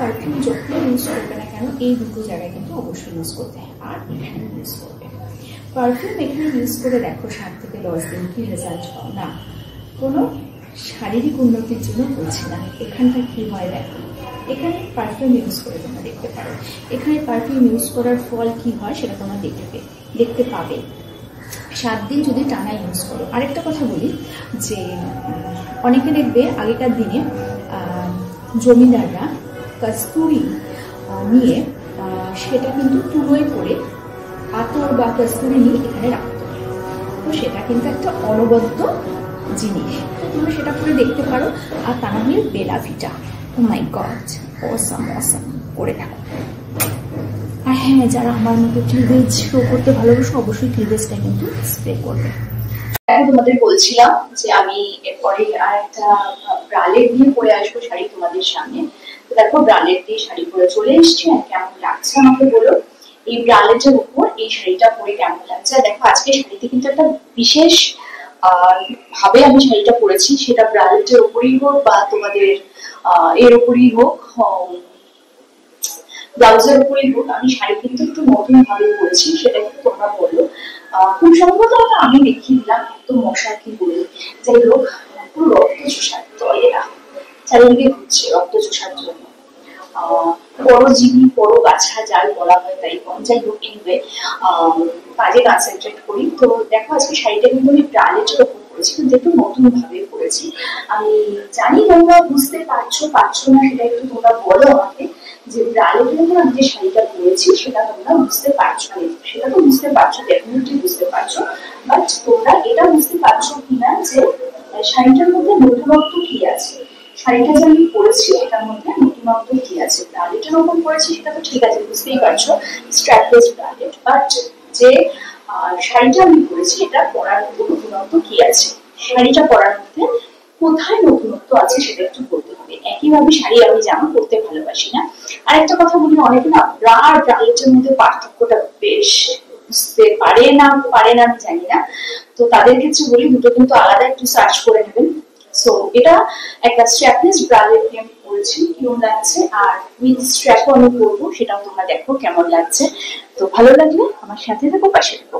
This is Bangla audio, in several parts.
পারফিউম যখন ইউজ করবে না কেন এই দুটো জায়গায় কিন্তু অবশ্যই ইউজ করতে হয়, আর এখানে ইউজ করবে। পারফিউম এখানে ইউজ করে দেখো 7 থেকে 10 দিন কি রেজাল্ট পাও না, কোনো শারীরিক উন্নতির জন্য বলছি না। এখানটা কি হয় দেখো, এখানে পারফিউম ইউজ করে তোমরা দেখতে পারো, এখানে পারফিউম ইউজ করার ফল কি হয় সেটা তোমরা দেখতে পাবে 7 দিন যদি টানা ইউজ করো। আরেকটা কথা বলি যে অনেকে দেখবে আগেকার দিনে জমিদাররা কস্তুরি নিয়ে সেটা কিন্তু তুলোয় করে আতর বা কস্তুরি নিয়ে এখানে রাখতো, তো সেটা কিন্তু একটা অনবদ্য জিনিস, তো তোমরা সেটা করে দেখতে পারো। আর তা না হলে বেলা ভিটা, ও মাই গড অসাম অসাম করে দেখো। আর হ্যাঁ, যারা আমার মতো ক্লিভেজ শো করতে ভালোবাসো অবশ্যই ক্লিভেজটা কিন্তু স্প্রে করবে। তোমাদের বলছিলাম যে আমি এরপরে আর একটা ব্রালেট দিয়ে পরে আসবো শাড়ি তোমাদের সামনে। তো দেখো ব্রালেট দিয়ে শাড়ি পরে চলে এসছি, আর কেমন লাগছে আমাকে বলো এই ব্রালেটের উপর এই শাড়িটা পরে কেমন লাগছে। দেখো আজকে শাড়িতে কিন্তু একটা বিশেষ ভাবে আমি শাড়িটা পরেছি, সেটা ব্রালেটের উপরই হোক বা তোমাদের এর উপরই হোক, ব্লাউজের উপরই হোক, আমি শাড়ি কিন্তু একটু নতুন ভাবে পরেছি, সেটা একটু তোমরা বলো। খুব সম্ভবত আমি দেখিয়ে দিলাম একটু মশা কি বলি, যাই হোক পুরো রক্ত চোষার দলেরা চারিদিকে ঘুরছে রক্ত চোষার জন্য, পরজীবী পরগাছা যার বলা হয় তাই কম। যাই হোক এনিওয়ে কাজে কনসেন্ট্রেট করি। তো দেখো আজকে শাড়িটা কিন্তু আমি ব্রালেটের উপর পরেছি, কিন্তু একটু নতুন ভাবে পরেছি। আমি জানি তোমরা বুঝতে পারছো না, সেটা একটু তোমরা বলো আমাকে যে ব্রালেটের উপর আমি যে শাড়িটা পরেছি সেটা তোমরা বুঝতে পারছো না। সেটা তো বুঝতে পারছো, ডেফিনেটলি বুঝতে পারছো, বাট তোমরা এটা বুঝতে পারছো কিনা যে শাড়িটার মধ্যে নতুনত্ব কি আছে। শাড়িটা যে আমি পরেছি এটার মধ্যে নতুনত্ব কি আছে। ব্রালেটের উপর পরেছি সেটা তো ঠিক আছে, বুঝতেই পারছো স্ট্র্যাপলেস ব্রালেট, বাট যে শাড়িটা আমি পরেছি এটা পরার মধ্যে নতুনত্ব কি আছে, শাড়িটা পরার মধ্যে কোথায় নতুনত্ব আছে সেটা একটু বলতে হবে। একইভাবে শাড়ি আমি জামা পরতে ভালোবাসি না। আরেকটা কথা বলি, অনেকে না ব্রা আর ব্রালেটের মধ্যে পার্থক্যটা বেশ বুঝতে পারে না আমি জানি না, তো তাদের ক্ষেত্রে বলি দুটো কিন্তু আলাদা, একটু সার্চ করে নেবেন। সো এটা একটা স্ট্র্যাপলেস ব্রালেট দিয়ে আমি পরেছি, কেমন লাগছে, আর উইথ স্ট্র্যাপও আমি পরবো, সেটাও তোমরা দেখো কেমন লাগছে। তো ভালো লাগলে আমার সাথে থাকো, পাশে থাকো।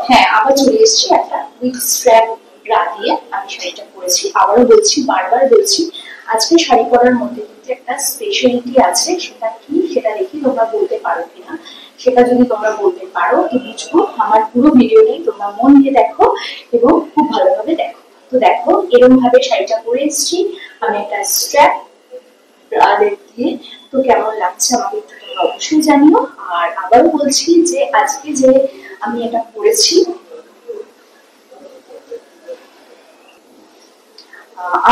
হ্যাঁ, আবার চলে এসেছি একটা উইথ স্ট্র্যাপ ব্রা দিয়ে আমি শাড়িটা পরেছি। আবারও বলছি, বারবার বলছি, আজকে শাড়ি পরার মধ্যে কিন্তু একটা স্পেশালিটি আছে, সেটা কি সেটা দেখি তোমরা বলতে পারো কিনা। সেটা যদি তোমরা বলতে পারো তো বুঝবো। আমার পুরো ভিডিওটাই তোমরা মন দিয়ে দেখো এবং খুব ভালোভাবে দেখো। তো দেখো এরকম ভাবে শাড়িটা পরে এসেছি আমি একটা স্ট্র্যাপ ব্রালেট দিয়ে। তো কেমন লাগছে আমাকে একটু তোমরা অবশ্যই জানিও। আর আবারও বলছি যে আজকে যে আমি এটা পরেছি,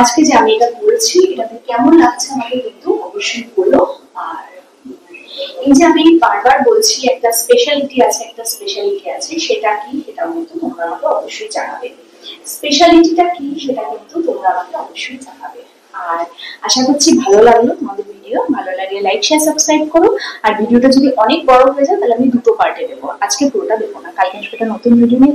আজকে যে আমি এটা পরেছি এটাতে কেমন লাগছে আমাকে কিন্তু অবশ্যই বলো। আর এই যে আমি বারবার বলছি একটা স্পেশালিটি আছে, সেটা কি সেটাও কিন্তু তোমরা আমাকে অবশ্যই জানাবে। স্পেশালিটিটা কি সেটা কিন্তু তোমরা আমাকে অবশ্যই জানাবে। আর আশা করছি ভালো লাগলো তোমাদের ভিডিও। ভালো লাগলে লাইক শেয়ার সাবস্ক্রাইব করো। আর ভিডিওটা যদি অনেক বড় হয়ে যায় তাহলে আমি দুটো পার্টে দেবো, আজকে পুরোটা দেবো না, কালকে আসবে একটা নতুন ভিডিও নিয়ে।